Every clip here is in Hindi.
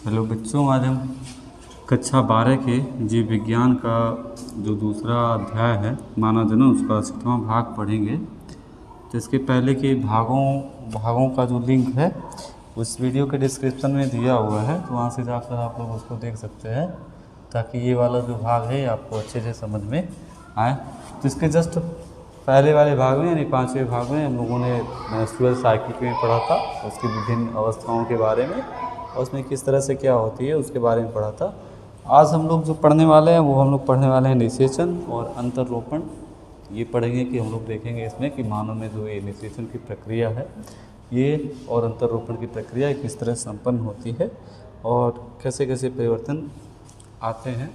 हेलो बच्चों, आज हम कक्षा 12 के जीव विज्ञान का जो दूसरा अध्याय है मानव जनन उसका 6वां भाग पढ़ेंगे। तो इसके पहले के भागों का जो लिंक है उस वीडियो के डिस्क्रिप्शन में दिया हुआ है, तो वहाँ से जाकर आप लोग उसको देख सकते हैं ताकि ये वाला जो भाग है आपको अच्छे से समझ में आए। तो इसके जस्ट पहले वाले भाग में यानी 5वें भाग में हम लोगों ने मेंस्ट्रुअल साइकिल में पढ़ा था, उसकी विभिन्न अवस्थाओं के बारे में और उसमें किस तरह से क्या होती है उसके बारे में पढ़ा था। आज हम लोग जो पढ़ने वाले हैं वो हम लोग पढ़ने वाले हैं निषेचन और अंतरोपण। ये पढ़ेंगे कि हम लोग देखेंगे इसमें कि मानव में जो ये निषेचन की प्रक्रिया है ये और अंतरोपण की प्रक्रिया किस तरह संपन्न होती है और कैसे कैसे परिवर्तन आते हैं।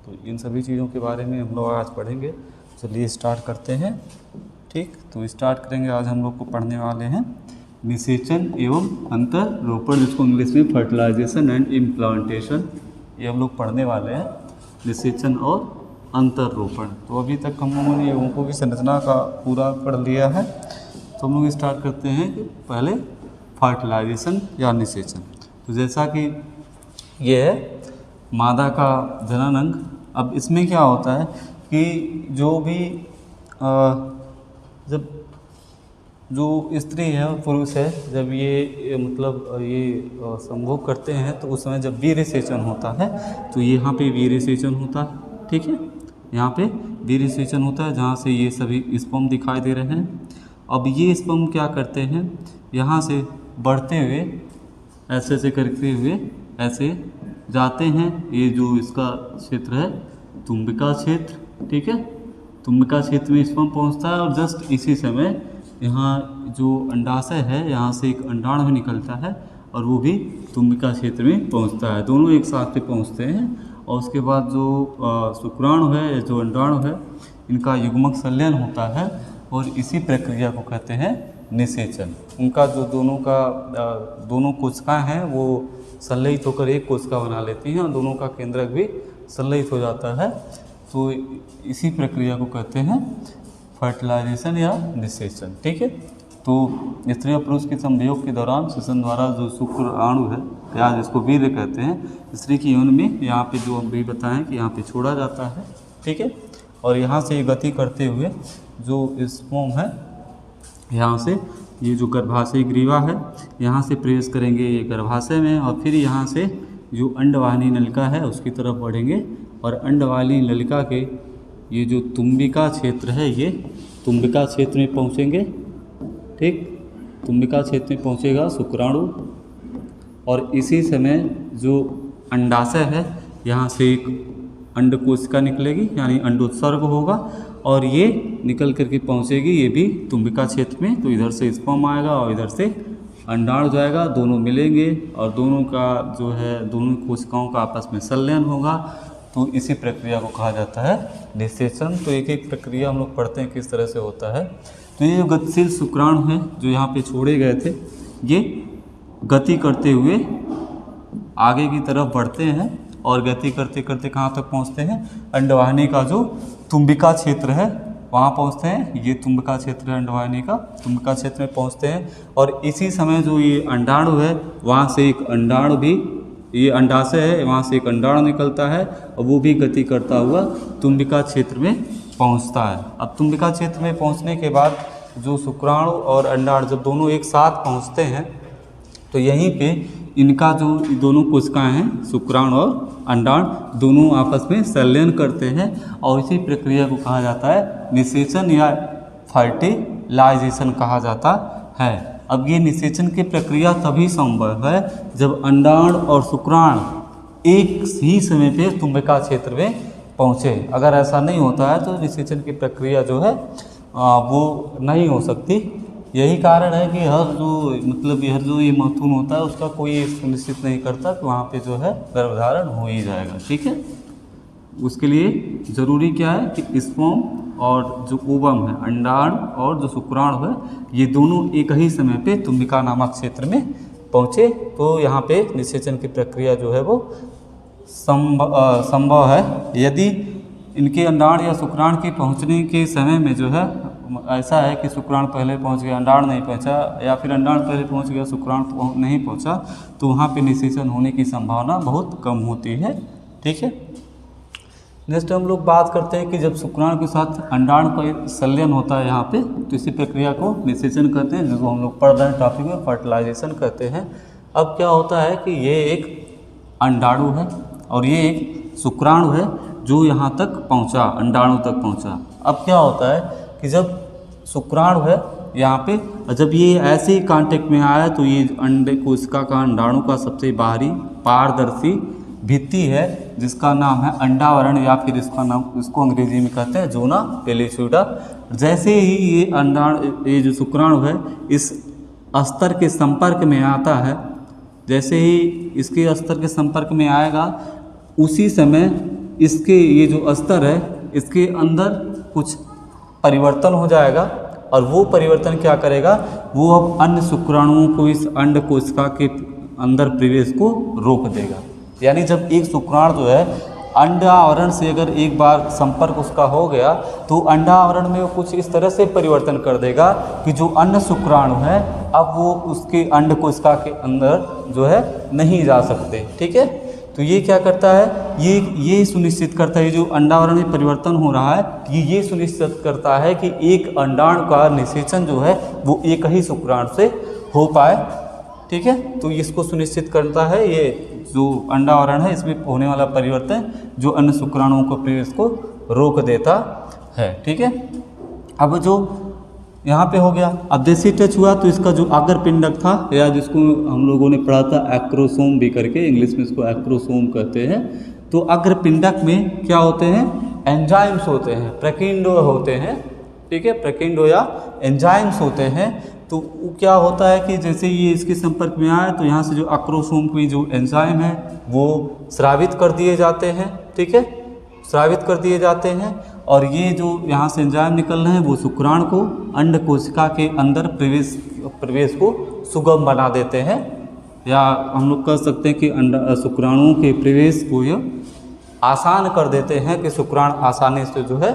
तो इन सभी चीज़ों के बारे में हम लोग आज पढ़ेंगे। चलिए स्टार्ट करते हैं। ठीक, तो स्टार्ट करेंगे। आज हम लोग को पढ़ने वाले हैं निषेचन एवं अंतरोपण, जिसको इंग्लिश में फर्टिलाइजेशन एंड इम्प्लांटेशन, ये हम लोग पढ़ने वाले हैं, निषेचन और अंतरोपण। तो अभी तक हम लोगों ने योगों की संरचना का पूरा पढ़ लिया है, तो हम लोग स्टार्ट करते हैं कि पहले फर्टिलाइजेशन या निषेचन। तो जैसा कि ये है मादा का जनन अंग। अब इसमें क्या होता है कि जो भी जब जो स्त्री है और पुरुष है जब ये मतलब ये संभोग करते हैं तो उस समय जब वीर्य सेचन होता है तो यहाँ पे वीर्य सेचन होता है। ठीक है, यहाँ पे वीर्य सेचन होता है जहाँ से ये सभी स्पर्म दिखाई दे रहे हैं। अब ये स्पर्म क्या करते हैं, यहाँ से बढ़ते हुए ऐसे ऐसे करते हुए ऐसे जाते हैं। ये जो इसका क्षेत्र है तुम्बिका क्षेत्र, ठीक है, तुम्बिका क्षेत्र में स्पर्म पहुँचता है और जस्ट इसी समय यहाँ जो अंडाशय है यहाँ से एक अंडाणु भी निकलता है और वो भी तुम्बिका क्षेत्र में पहुँचता है। दोनों एक साथ पे पहुँचते हैं और उसके बाद जो शुक्राणु है या जो अंडाणु है इनका युग्मक संलयन होता है और इसी प्रक्रिया को कहते हैं निषेचन। उनका जो दोनों कोशिकाएं हैं वो संलयित होकर एक कोशिका बना लेती हैं और दोनों का केंद्रक भी संलयित हो जाता है। तो इसी प्रक्रिया को कहते हैं फर्टिलाइजेशन या निषेचन। ठीक है, तो स्त्री और पुरुष के संभोग के दौरान श्वसन द्वारा जो शुक्राणु है या जिसको वीर्य कहते हैं स्त्री की योनि में यहाँ पे जो हम भी बताएं कि यहाँ पे छोड़ा जाता है। ठीक है, और यहाँ से गति करते हुए जो स्पर्म है यहाँ से ये जो गर्भाशय ग्रीवा है यहाँ से प्रवेश करेंगे ये गर्भाशय में और फिर यहाँ से जो अंडवाहिनी नलिका है उसकी तरफ बढ़ेंगे और अंडवाहिनी नलिका के ये जो तुम्बिका क्षेत्र है ये तुम्बिका क्षेत्र में पहुँचेंगे। ठीक, तुम्बिका क्षेत्र में पहुँचेगा शुक्राणु और इसी समय जो अंडाशय है यहाँ से एक अंड कोशिका निकलेगी यानी अंडोत्सर्ग होगा और ये निकल करके पहुँचेगी ये भी तुम्बिका क्षेत्र में। तो इधर से स्पर्म आएगा और इधर से अंडाणु जाएगा, दोनों मिलेंगे और दोनों का जो है दोनों कोशिकाओं का आपस में संलयन होगा। तो इसी प्रक्रिया को कहा जाता है निषेचन। तो एक एक प्रक्रिया हम लोग पढ़ते हैं किस तरह से होता है। तो ये जो गतिशील शुक्राणु हैं जो यहाँ पे छोड़े गए थे ये गति करते हुए आगे की तरफ बढ़ते हैं और गति करते करते कहाँ तक पहुँचते हैं, अंडवाहिनी का जो तुम्बिका क्षेत्र है वहाँ पहुँचते हैं। ये तुम्बिका क्षेत्र है अंडवाहिनी का, तुम्बिका क्षेत्र में पहुँचते हैं और इसी समय जो ये अंडाणु है वहाँ से एक अंडाणु भी, ये अंडाशय है वहाँ से एक अंडाणु निकलता है और वो भी गति करता हुआ तुम्बिका क्षेत्र में पहुँचता है। अब तुम्बिका क्षेत्र में पहुँचने के बाद जो शुक्राणु और अंडाणु जब दोनों एक साथ पहुँचते हैं तो यहीं पे इनका जो दोनों कोशिकाएं हैं शुक्राणु और अंडाणु दोनों आपस में संलयन करते हैं और इसी प्रक्रिया को कहा जाता है निषेचन या फर्टिलाइजेशन कहा जाता है। अब ये निषेचन की प्रक्रिया तभी संभव है जब अंडाणु और शुक्राणु एक ही समय पे तुम्बिका क्षेत्र में पहुँचे। अगर ऐसा नहीं होता है तो निषेचन की प्रक्रिया जो है वो नहीं हो सकती। यही कारण है कि हर जो ये महत्वपूर्ण होता है उसका कोई सुनिश्चित नहीं करता कि वहाँ पे जो है गर्भधारण हो ही जाएगा। ठीक है, उसके लिए ज़रूरी क्या है कि स्पर्म और जो ओवम है अंडाणु और जो शुक्राणु है ये दोनों एक ही समय पे तुम्बिका नामक क्षेत्र में पहुँचे तो यहाँ पे निषेचन की प्रक्रिया जो है वो संभव है। यदि इनके अंडाणु या शुक्राणु के पहुँचने के समय में जो है ऐसा है कि शुक्राणु पहले पहुंच गया, अंडाणु नहीं पहुंचा, या फिर अंडाणु पहले पहुंच गया, शुक्राणु नहीं पहुंचा, तो वहाँ पे निषेचन होने की संभावना बहुत कम होती है। ठीक है। नेक्स्ट हम लोग बात करते हैं कि जब शुक्राणु के साथ अंडाणु का संलयन होता है यहाँ पे, तो इसी प्रक्रिया को निषेचन कहते हैं, जिसको हम लोग पढ़ रहे हैं टॉपिक में फर्टिलाइजेशन कहते हैं। अब क्या होता है कि ये एक अंडाणु है और ये एक शुक्राणु है जो यहाँ तक पहुँचा, अंडाणु तक पहुँचा। अब क्या होता है कि जब शुक्राणु है यहाँ पे, जब ये ऐसे ही कांटेक्ट में आया तो ये अंडे कोशिका का अंडाणु का सबसे बाहरी पारदर्शी भित्ति है जिसका नाम है अंडावरण, या फिर इसको अंग्रेजी में कहते हैं जोना पेलिस्यूडा। जैसे ही ये जो शुक्राणु है इस अस्तर के संपर्क में आता है, जैसे ही इसके अस्तर के संपर्क में आएगा उसी समय इसके ये जो अस्तर है इसके अंदर कुछ परिवर्तन हो जाएगा, और वो परिवर्तन क्या करेगा, वो अब अन्य शुक्राणुओं को इस अंड कोशिका के अंदर प्रवेश को रोक देगा। यानी जब एक शुक्राणु जो है अंडावरण से अगर एक बार संपर्क उसका हो गया तो अंडावरण में वो कुछ इस तरह से परिवर्तन कर देगा कि जो अन्य शुक्राणु है अब वो उसके अंड कोशिका के अंदर जो है नहीं जा सकते। ठीक है। तो ये क्या करता है, ये सुनिश्चित करता है, जो अंडावरण में परिवर्तन हो रहा है ये सुनिश्चित करता है कि एक अंडाणु का निषेचन जो है वो एक ही शुक्राणु से हो पाए। ठीक है। तो इसको सुनिश्चित करता है ये जो अंडावरण है इसमें होने वाला परिवर्तन जो अन्य शुक्राणुओं को प्रवेश को रोक देता है। ठीक है। अब जो यहाँ पे हो गया, अब जैसे टच हुआ तो इसका जो अग्र पिंडक था, या जिसको हम लोगों ने पढ़ा था एक्रोसोम भी करके, इंग्लिश में इसको एक्रोसोम कहते हैं। तो अग्र पिंडक में क्या होते हैं, एंजाइम्स होते हैं, प्रकींडो होते हैं। ठीक है। प्रकींडो या एंजाइम्स होते हैं। तो क्या होता है कि जैसे ये इसके संपर्क में आए तो यहाँ से जो एक्रोसोम की जो एंजाइम है वो स्रावित कर दिए जाते हैं। ठीक है। स्रावित कर दिए जाते हैं, और ये जो यहाँ से एंजाइम निकल रहे हैं वो शुक्राणु को अंड कोशिका के अंदर प्रवेश को सुगम बना देते हैं, या हम लोग कह सकते हैं कि शुक्राणुओं के प्रवेश को यह आसान कर देते हैं कि शुक्राणु आसानी से जो है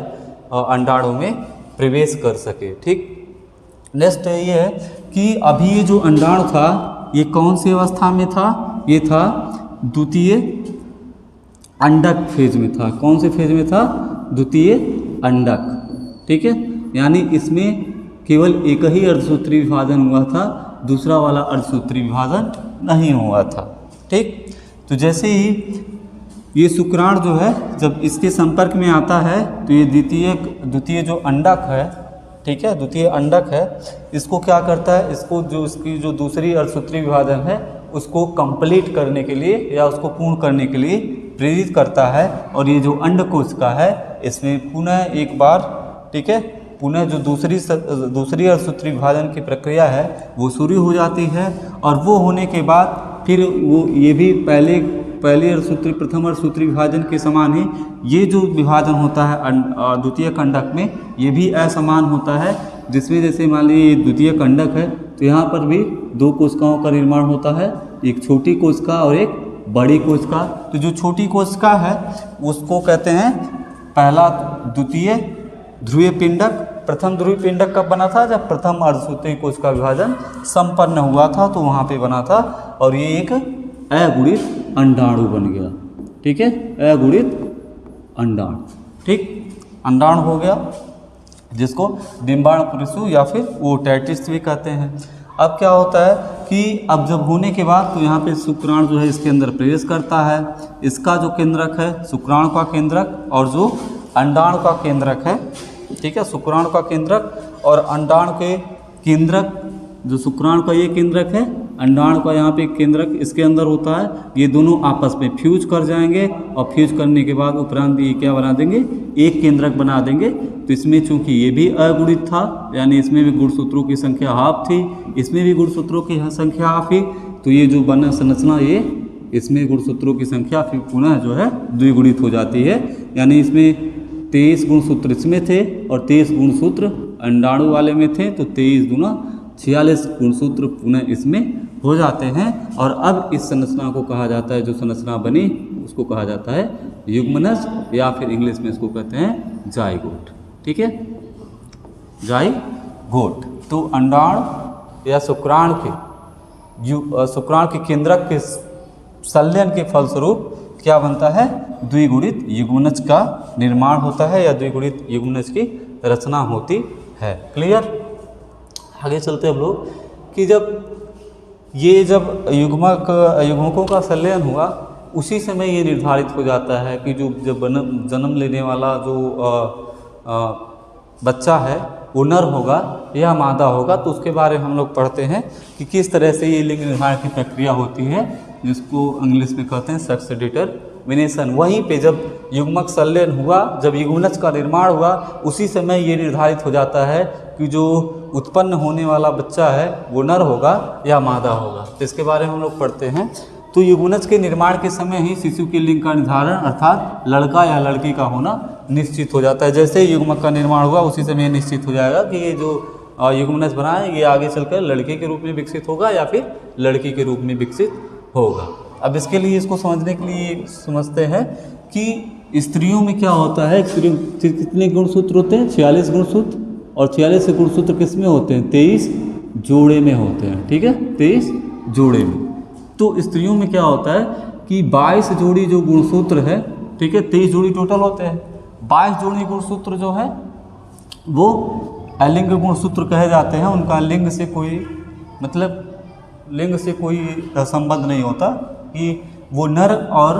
अंडाणु में प्रवेश कर सके। ठीक। नेक्स्ट ये है कि अभी ये जो अंडाणु था ये कौन सी अवस्था में था, ये था द्वितीय अंडक फेज में था। कौन से फेज में था, द्वितीय अंडक। ठीक है। यानी इसमें केवल एक ही अर्धसूत्री विभाजन हुआ था, दूसरा वाला अर्धसूत्री विभाजन नहीं हुआ था। ठीक। तो जैसे ही ये शुक्राणु जो है जब इसके संपर्क में आता है तो ये द्वितीय जो अंडक है, ठीक है, द्वितीय अंडक है, इसको क्या करता है, इसको जो इसकी जो दूसरी अर्धसूत्री विभाजन है उसको कंप्लीट करने के लिए या उसको पूर्ण करने के लिए प्रेरित करता है। और ये जो अंड कोशिका है इसमें पुनः एक बार, ठीक है, पुनः जो दूसरी अर्धसूत्री विभाजन की प्रक्रिया है वो शुरू हो जाती है। और वो होने के बाद फिर वो ये भी पहले अर्धसूत्री प्रथम अर्धसूत्री विभाजन के समान ही ये जो विभाजन होता है द्वितीय कंडक में ये भी असमान होता है, जिसमें जैसे मान लीजिए द्वितीय कंडक है तो यहाँ पर भी दो कोशिकाओं का निर्माण होता है, एक छोटी कोशिका और एक बड़ी कोशिका। तो जो छोटी कोशिका है उसको कहते हैं पहला द्वितीय ध्रुवीय पिंडक। प्रथम ध्रुवीय पिंडक कब बना था, जब प्रथम अर्धसूत्री कोशिका विभाजन संपन्न हुआ था तो वहाँ पे बना था, और ये एक अगुणित अंडाणु बन गया। ठीक है, अगुणित अंडाणु। ठीक, अंडाणु हो गया जिसको डिम्बाणु पुरुषु या फिर ओटाइटिस भी कहते हैं। अब क्या होता है कि अब जब होने के बाद तो यहाँ पे शुक्राणु जो है इसके अंदर प्रवेश करता है। इसका जो केंद्रक है शुक्राणु का केंद्रक और जो अंडाणु का केंद्रक है, ठीक है, शुक्राणु का केंद्रक और अंडाणु के केंद्रक, जो शुक्राणु का ये केंद्रक है, अंडाणु का यहाँ पे केंद्रक इसके अंदर होता है, ये दोनों आपस में फ्यूज कर जाएंगे और फ्यूज करने के बाद उपरांत ये क्या बना देंगे, एक केंद्रक बना देंगे। तो इसमें चूंकि ये भी अगुणित था यानी इसमें भी गुणसूत्रों की संख्या हाफ थी, इसमें भी गुणसूत्रों की संख्या हाफ थी, तो ये जो बना संरचना ये इसमें गुणसूत्रों की संख्या फिर पुनः जो है द्विगुणित हो जाती है। यानी इसमें 23 गुणसूत्र इसमें थे और 23 गुणसूत्र अंडाणु वाले में थे, तो 23 गुना 46 गुणसूत्र पुनः इसमें हो जाते हैं। और अब इस संरचना को कहा जाता है, जो संरचना बनी उसको कहा जाता है युग्मनज, या फिर इंग्लिश में इसको कहते हैं जाइगोट। ठीक है, जाइगोट। तो अंडाणु या शुक्राणु के केंद्रक के संलयन के फलस्वरूप क्या बनता है, द्विगुणित युग्मनज का निर्माण होता है या द्विगुणित युग्मनज की रचना होती है। क्लियर। आगे चलते हम लोग कि जब युग्मकों का संलयन हुआ उसी समय ये निर्धारित हो जाता है कि जो जब जन्म लेने वाला जो बच्चा है वो नर होगा या मादा होगा। तो उसके बारे में हम लोग पढ़ते हैं कि किस तरह से ये लिंग निर्धारण की प्रक्रिया होती है, जिसको इंग्लिश में कहते हैं सेक्स डिटरमिनेशन। वहीं पे जब युग्मक संलयन हुआ, जब युग्मनज का निर्माण हुआ, उसी समय ये निर्धारित हो जाता है कि जो उत्पन्न होने वाला बच्चा है वो नर होगा या मादा होगा। तो इसके बारे में हम लोग पढ़ते हैं। तो युग्मनज के निर्माण के समय ही शिशु के लिंग का निर्धारण अर्थात लड़का या लड़की का होना निश्चित हो जाता है। जैसे ही युग्मक का निर्माण हुआ उसी समय निश्चित हो जाएगा कि ये जो युग्मनज बना है ये आगे चलकर लड़के के रूप में विकसित होगा या फिर लड़की के रूप में विकसित होगा। अब इसके लिए इसको समझने के लिए समझते हैं कि स्त्रियों में क्या होता है। स्त्रियों कितने गुणसूत्र होते हैं, 46 गुणसूत्र, और 46 गुणसूत्र किस में होते हैं, 23 जोड़े में होते हैं। ठीक है, 23 जोड़े में। तो स्त्रियों में क्या होता है कि 22 जोड़ी जो गुणसूत्र है, ठीक है, 23 जोड़ी टोटल होते हैं। 22 जोड़ी गुणसूत्र जो है वो अलिंग गुणसूत्र कहे जाते हैं। उनका लिंग से कोई संबंध नहीं होता कि वो नर और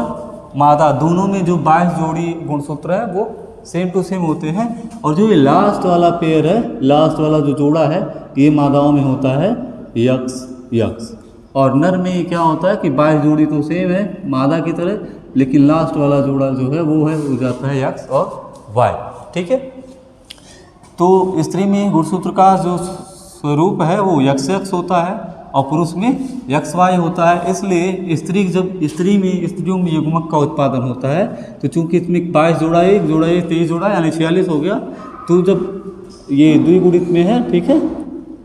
मादा दोनों में जो 22 जोड़ी गुणसूत्र है वो सेम टू सेम होते हैं। और जो ये लास्ट वाला पेयर है, लास्ट वाला जो जोड़ा है, ये मादाओं में होता है यक्स यक्स, और नर में क्या होता है कि 22 जोड़ी तो सेम है मादा की तरह, लेकिन लास्ट वाला जोड़ा जो है वो हो जाता है यक्स और वाई। ठीक है, तो स्त्री में गुणसूत्र का जो स्वरूप है वो यक्स यक्स होता है और पुरुष में यक्स वाई होता है। इसलिए स्त्रियों में युग्मक का उत्पादन होता है। तो चूंकि इसमें 22 जोड़ा है, 23 जोड़ा यानी 46 हो गया। तो जब ये द्विगुणित में है, ठीक है,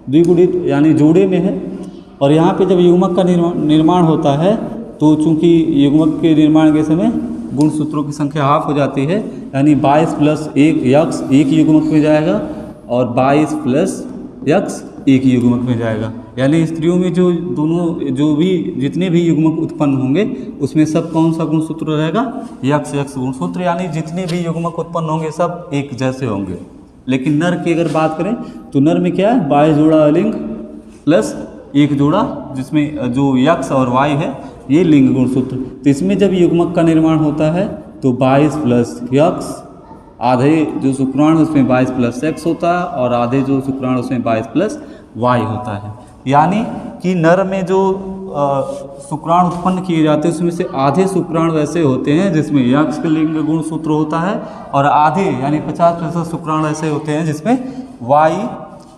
द्विगुणित यानी जोड़े में है, और यहाँ पे जब युग्मक का निर्माण होता है तो चूंकि युग्मक के निर्माण के समय गुणसूत्रों की संख्या हाफ हो जाती है, यानी 22 प्लस 1 यक्स एक युग्मक में जाएगा और 22 प्लस यक्स एक युग्मक में जाएगा। यानी स्त्रियों में जितने भी युग्मक उत्पन्न होंगे उसमें सब कौन सा गुणसूत्र रहेगा, यक्स यक्स गुणसूत्र, यानी जितने भी युग्मक उत्पन्न होंगे सब एक जैसे होंगे। लेकिन नर की अगर बात करें तो नर में क्या है, 22 जोड़ा अलिंग प्लस एक जोड़ा जिसमें जो यक्स और वाई है ये लिंग गुणसूत्र। तो इसमें जब युग्मक का निर्माण होता है तो 22 प्लस यक्स, आधे जो शुक्राणु उसमें 22 प्लस एक्स होता है और आधे जो शुक्राणु उसमें 22 प्लस वाई होता है। यानी कि नर में जो शुक्राणु उत्पन्न किए जाते हैं उसमें से आधे शुक्राणु ऐसे होते हैं जिसमें यक्स का लिंग गुणसूत्र होता है, और आधे यानी 50% शुक्राणु ऐसे होते हैं जिसमें वाई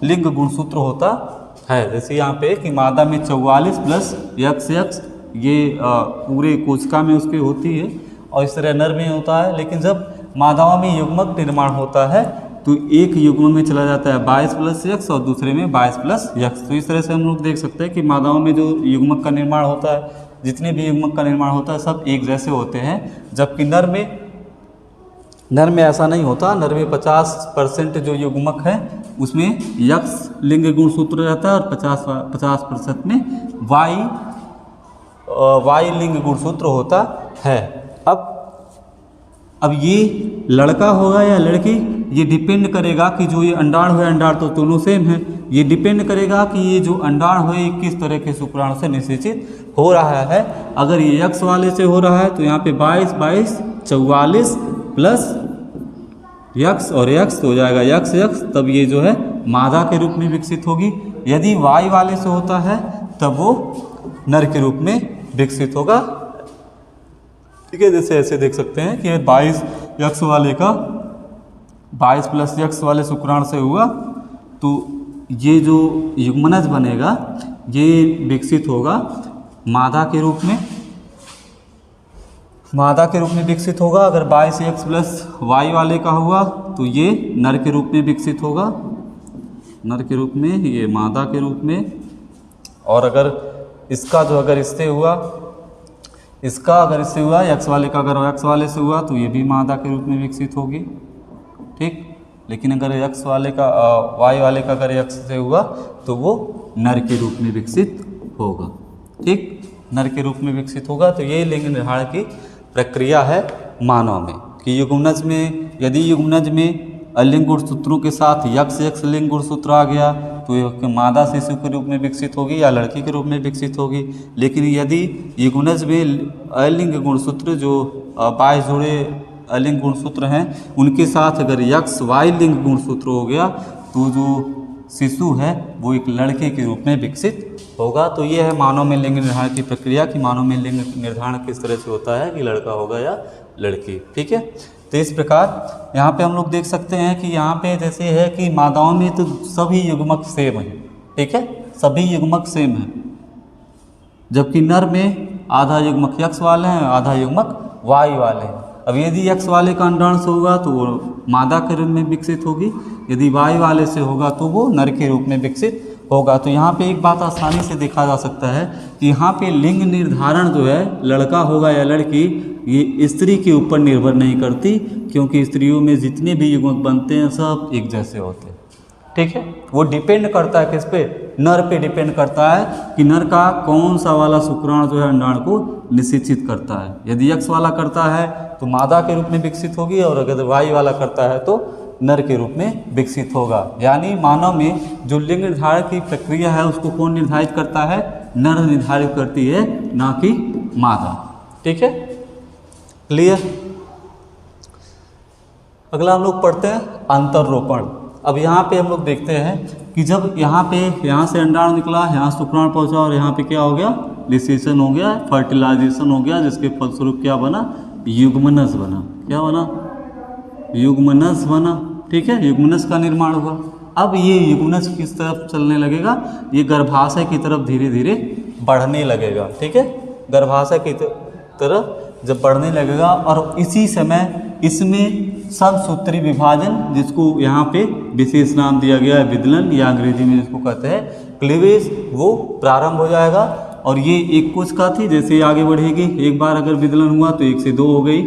लिंग गुणसूत्र होता है। जैसे यहाँ पे कि मादा में 44 प्लस यक्स यक्स ये पूरे कोशिका में उसके होती है, और इस तरह नर में होता है। लेकिन जब मादाओं में युग्मक निर्माण होता है तो एक युग्म में चला जाता है 22 प्लस यक्स और दूसरे में 22 प्लस यक्स। तो इस तरह से हम लोग देख सकते हैं कि मादाओं में जो युग्मक का निर्माण होता है, जितने भी युग्मक का निर्माण होता है सब एक जैसे होते हैं, जबकि नर में ऐसा नहीं होता। नर में 50% जो युग्मक है उसमें यक्स लिंग गुणसूत्र रहता है और 50% में वाई लिंग गुणसूत्र होता है। अब ये लड़का होगा या लड़की, ये डिपेंड करेगा कि जो ये अंडाणु है, अंडाणु तो दोनों सेम है, ये डिपेंड करेगा कि ये जो अंडाणु है ये किस तरह के शुक्राणु से निषेचित हो रहा है। अगर ये यक्स वाले से हो रहा है तो यहाँ पे 22 44 प्लस यक्स और यक्स हो जाएगा यक्स यक्स, तब ये जो है मादा के रूप में विकसित होगी। यदि वाई वाले से होता है तब वो नर के रूप में विकसित होगा। ठीक है, जैसे ऐसे देख सकते हैं कि 22 यक्स वाले का 22 प्लस यक्स वाले शुक्राणु से हुआ तो ये जो युग्मनज बनेगा ये विकसित होगा मादा के रूप में विकसित होगा। अगर 22 यक्स प्लस वाई वाले का हुआ तो ये नर के रूप में विकसित होगा, नर के रूप में, ये मादा के रूप में। और अगर इसका जो अगर इससे हुआ यक्स वाले का अगर यक्स वाले से हुआ तो ये भी मादा के रूप में विकसित होगी। ठीक, लेकिन अगर X वाले का Y वाले का अगर X से हुआ तो वो नर के रूप में विकसित होगा। ठीक, नर के रूप में विकसित होगा। तो ये लिंग निर्धारण की प्रक्रिया है मानव में कि युग्मनज में, यदि युग्मनज में अलिंग गुणसूत्रों के साथ X लिंग गुणसूत्र आ गया तो ये मादा शिशु के रूप में विकसित होगी या लड़की के रूप में विकसित होगी। लेकिन यदि युग्मनज में अलिंग गुणसूत्र जो 22 जोड़े अलिंग गुणसूत्र हैं उनके साथ अगर XY लिंग गुणसूत्र हो गया तो जो शिशु है वो एक लड़के के रूप में विकसित होगा। तो ये है मानव में लिंग निर्धारण की प्रक्रिया कि मानव में लिंग निर्धारण किस तरह से होता है कि लड़का होगा या लड़की। ठीक है, तो इस प्रकार यहाँ पे हम लोग देख सकते हैं कि यहाँ पे जैसे है कि मादाओं में तो सभी युग्मक सेम है। ठीक है, सभी युग्मक सेम है, जबकि नर में आधा युग्मक X वाले हैं, आधा युग्मक Y वाले हैं। अब यदि X वाले का अंडांश होगा तो वो मादा के रूप में विकसित होगी, यदि Y वाले से होगा तो वो नर के रूप में विकसित होगा। तो यहाँ पे एक बात आसानी से देखा जा सकता है कि यहाँ पे लिंग निर्धारण जो है लड़का होगा या लड़की ये स्त्री के ऊपर निर्भर नहीं करती, क्योंकि स्त्रियों में जितने भी युग्मक बनते हैं सब एक जैसे होते हैं। ठीक है, वो डिपेंड करता है किस पे, नर पे डिपेंड करता है कि नर का कौन सा वाला शुक्राणु जो है अंडाणु को निषेचित करता है। यदि X वाला करता है तो मादा के रूप में विकसित होगी और अगर Y वाला करता है तो नर के रूप में विकसित होगा। यानी मानव में जो लिंग निर्धारण की प्रक्रिया है उसको कौन निर्धारित करता है, नर निर्धारित करती है, ना कि मादा। ठीक है, क्लियर। अगला हम लोग पढ़ते हैं अंतररोपण। अब यहाँ पे हम लोग देखते हैं कि जब यहाँ से अंडाणु निकला, यहाँ शुक्राणु पहुँचा और यहाँ पे क्या हो गया, लिसेशन हो गया, फर्टिलाइजेशन हो गया, जिसके फलस्वरूप क्या बना, युग्मनज बना। क्या बना, युग्मनज बना। ठीक है, युग्मनज का निर्माण हुआ। अब ये युग्मनज किस तरफ चलने लगेगा, ये गर्भाशय की तरफ धीरे धीरे बढ़ने लगेगा। ठीक है, गर्भाशय की तरफ जब बढ़ने लगेगा और इसी समय इसमें समसूत्री विभाजन, जिसको यहाँ पे विशेष नाम दिया गया है विदलन, या अंग्रेजी में जिसको कहते हैं क्लीवेज, वो प्रारंभ हो जाएगा। और ये एक कोशिका थी, जैसे आगे बढ़ेगी, एक बार अगर विदलन हुआ तो 1 से 2 हो गई,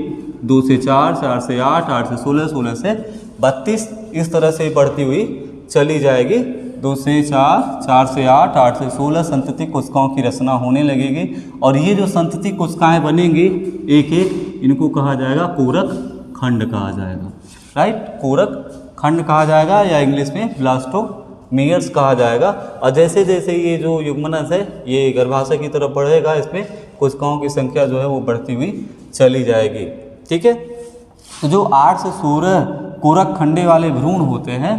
2 से 4, 4 से 8, 8 से 16, 16 से 32, इस तरह से बढ़ती हुई चली जाएगी। 2 से 4, 4 से 8, 8 से 16 संतति कोशिकाओं की रचना होने लगेगी। और ये जो संतति कोशिकाएं बनेंगी एक एक, इनको कहा जाएगा कोरक खंड कहा जाएगा। राइट, कोरक खंड कहा जाएगा या इंग्लिश में ब्लास्टोमेयर्स कहा जाएगा। और जैसे जैसे ये जो युग्मनज है ये गर्भाशय की तरफ बढ़ेगा, इसमें कोशिकाओं की संख्या जो है वो बढ़ती हुई चली जाएगी। ठीक है, तो जो 8 से 16 कोरक खंडे वाले भ्रूण होते हैं,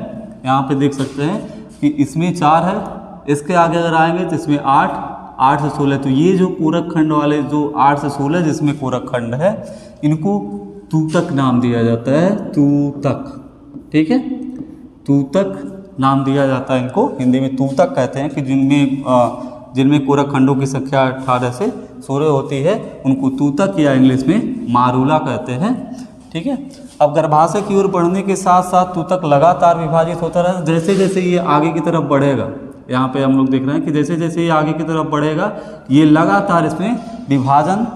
यहाँ पे देख सकते हैं कि इसमें 4 है, इसके आगे अगर आएंगे तो इसमें 8, 8 से 16। तो ये जो कोरक खंड वाले जो 8 से 16 जिसमें कोरक खंड है, इनको तूतक नाम दिया जाता है, तूतक। ठीक है, तूतक नाम दिया जाता है इनको, हिंदी में तूतक कहते हैं कि जिनमें कोरक खंडों की संख्या 18 से 16 होती है, उनको तूतक या इंग्लिश में मारूला कहते हैं। ठीक है, अब गर्भाशय की ओर बढ़ने के साथ साथ तूतक लगातार विभाजित होता रहा। जैसे जैसे ये आगे की तरफ बढ़ेगा, यहाँ पे हम लोग देख रहे हैं कि जैसे जैसे ये आगे की तरफ बढ़ेगा, ये लगातार इसमें विभाजन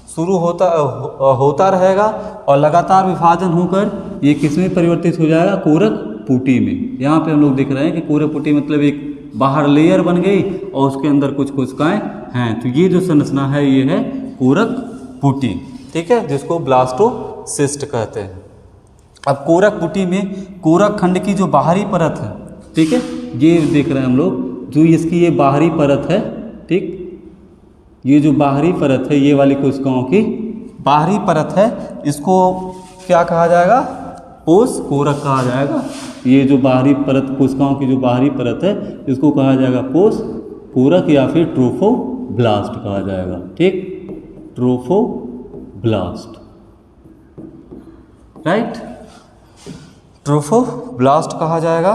शुरू होता रहेगा और लगातार विभाजन होकर ये किस में परिवर्तित हो जाएगा, कोरक पुटी में। यहाँ पे हम लोग देख रहे हैं कि कोरक पुटी मतलब एक बाहर लेयर बन गई और उसके अंदर कुछ कोशिकाएं हैं। तो ये जो संरचना है ये है कोरक पुटी। ठीक है, जिसको ब्लास्टोसिस्ट कहते हैं। अब कोरक पुटी में कोरक खंड की जो बाहरी परत है, ठीक है, ये देख रहे हैं हम लोग, जो इसकी ये बाहरी परत है, ठीक, ये जो बाहरी परत है, ये वाली कोशिकाओं की बाहरी परत है, इसको क्या कहा जाएगा, पोष कोरक कहा जाएगा। ये जो बाहरी परत, कोशिकाओं की जो बाहरी परत है, इसको कहा जाएगा पोष कोरक या फिर ट्रोफोब्लास्ट कहा जाएगा। ठीक, ट्रोफोब्लास्ट, राइट, ट्रोफोब्लास्ट कहा जाएगा।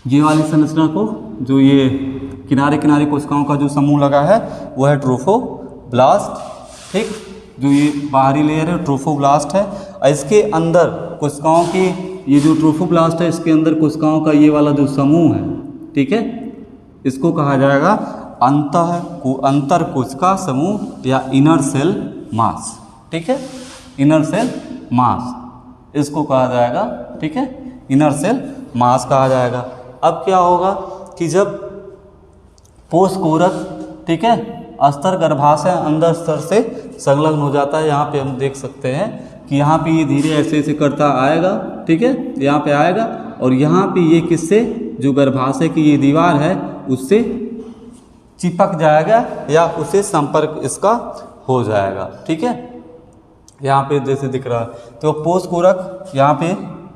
ये वाली संरचना को, जो ये किनारे किनारे कोशिकाओं का जो समूह लगा है वो है ट्रोफोब्लास्ट। ठीक, जो ये बाहरी लेयर है ट्रोफोब्लास्ट है। और इसके अंदर कोशिकाओं की, ये जो ट्रोफोब्लास्ट है, इसके अंदर कोशिकाओं का ये वाला जो समूह है, ठीक है, इसको कहा जाएगा अंतर कोशिका समूह या इनर सेल मास। ठीक है, इनर सेल मास, इसको कहा जाएगा, ठीक है, इनर सेल मास कहा जाएगा। अब क्या होगा कि जब पोषकोरक, ठीक है, अस्तर गर्भाशय अंदर स्तर से संलग्न हो जाता है, यहाँ पे हम देख सकते हैं कि यहाँ पे ये धीरे ऐसे ऐसे करता आएगा, ठीक है, यहाँ पे आएगा और यहाँ पे ये किससे, जो गर्भाशय की ये दीवार है उससे चिपक जाएगा या उससे संपर्क इसका हो जाएगा, ठीक है। यहाँ पे जैसे दिख रहा है तो पोषकोरक यहाँ पे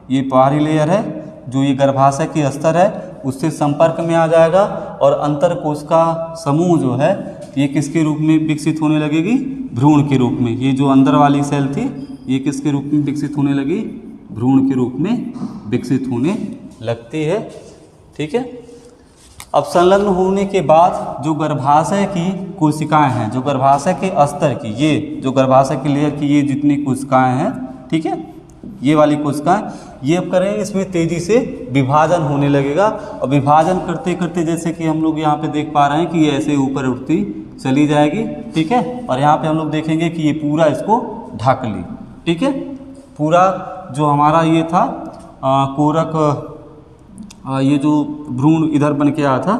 ये बाहरी लेयर है, जो ये गर्भाशय की अस्तर है उससे संपर्क में आ जाएगा और अंतरकोश का समूह जो है ये किसके रूप में विकसित होने लगेगी, भ्रूण के रूप में। ये जो अंदर वाली सेल थी ये किसके रूप में विकसित होने लगी, भ्रूण के रूप में विकसित होने लगती है, ठीक है। अब संलग्न होने के बाद जो गर्भाशय की कोशिकाएं हैं, जो गर्भाशय के अस्तर की, ये जो गर्भाशय की लेयर की ये जितनी कोशिकाएं हैं, ठीक है, ये वाली कोशिकाएं, ये अब करें इसमें तेज़ी से विभाजन होने लगेगा और विभाजन करते करते जैसे कि हम लोग यहाँ पे देख पा रहे हैं कि ये ऐसे ऊपर उठती चली जाएगी, ठीक है। और यहाँ पे हम लोग देखेंगे कि ये पूरा इसको ढक ली, ठीक है। पूरा जो हमारा ये था कोरक, ये जो भ्रूण इधर बन के आया था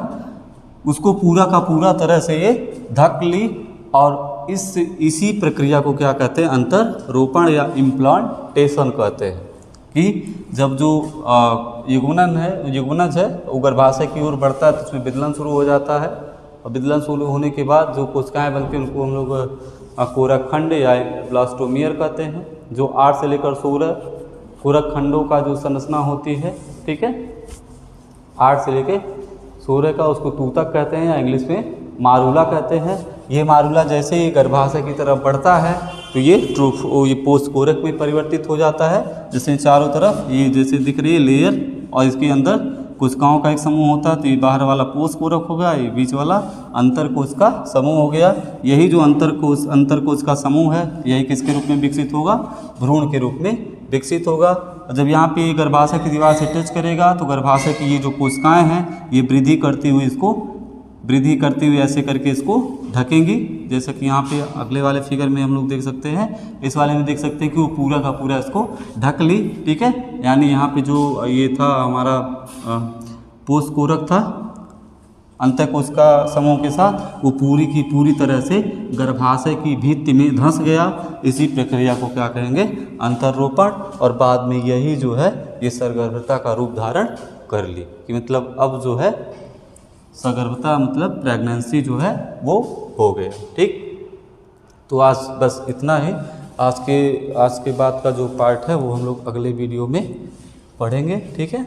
उसको पूरा का पूरा तरह से ये ढक ली और इसी प्रक्रिया को क्या कहते हैं, अंतरोपण या इम्प्लांटेशन कहते हैं। कि जब जो युग्मनज है वो गर्भाशय की ओर बढ़ता है तो उसमें विदलन शुरू हो जाता है और विदलन शुरू होने के बाद जो कोशिकाएं बनती हैं उनको हम लोग कोरक खंड या ब्लास्टोमियर कहते हैं, जो 8 से लेकर 16 कोरक खंडों का जो संरचना होती है, ठीक है, 8 से लेकर 16 का, उसको तूतक कहते हैं या इंग्लिश में मारूला कहते हैं। ये मारूला जैसे ही गर्भाशय की तरफ बढ़ता है तो ये पोषकोरक में परिवर्तित हो जाता है, जिससे चारों तरफ ये जैसे दिख रही है लेयर और इसके अंदर कोशिकाओं का एक समूह होता है। तो ये बाहर वाला पोषकोरक हो गया, ये बीच वाला अंतरकोश का समूह हो गया। यही जो अंतरकोश का समूह है यही किसके रूप में विकसित होगा, भ्रूण के रूप में विकसित होगा। जब यहाँ पे गर्भाशय की दीवार से टच करेगा तो गर्भाशय की ये जो कोशिकाएं हैं ये वृद्धि करती हुई ऐसे करके इसको ढकेंगी, जैसे कि यहाँ पे अगले वाले फिगर में हम लोग देख सकते हैं। इस वाले में देख सकते हैं कि वो पूरा का पूरा इसको ढक ली, ठीक है। यानी यहाँ पे जो ये था हमारा पोषकोरक था अंतःकोश का समूह के साथ, वो पूरी की पूरी तरह से गर्भाशय की भित्ति में धंस गया। इसी प्रक्रिया को क्या कहेंगे, अंतरोपण। और बाद में यही जो है ये सगर्भता का रूप धारण कर ली, कि मतलब अब जो है सगर्भता मतलब प्रेगनेंसी जो है वो हो गया, ठीक। तो आज बस इतना ही। आज के बाद का जो पार्ट है वो हम लोग अगले वीडियो में पढ़ेंगे, ठीक है।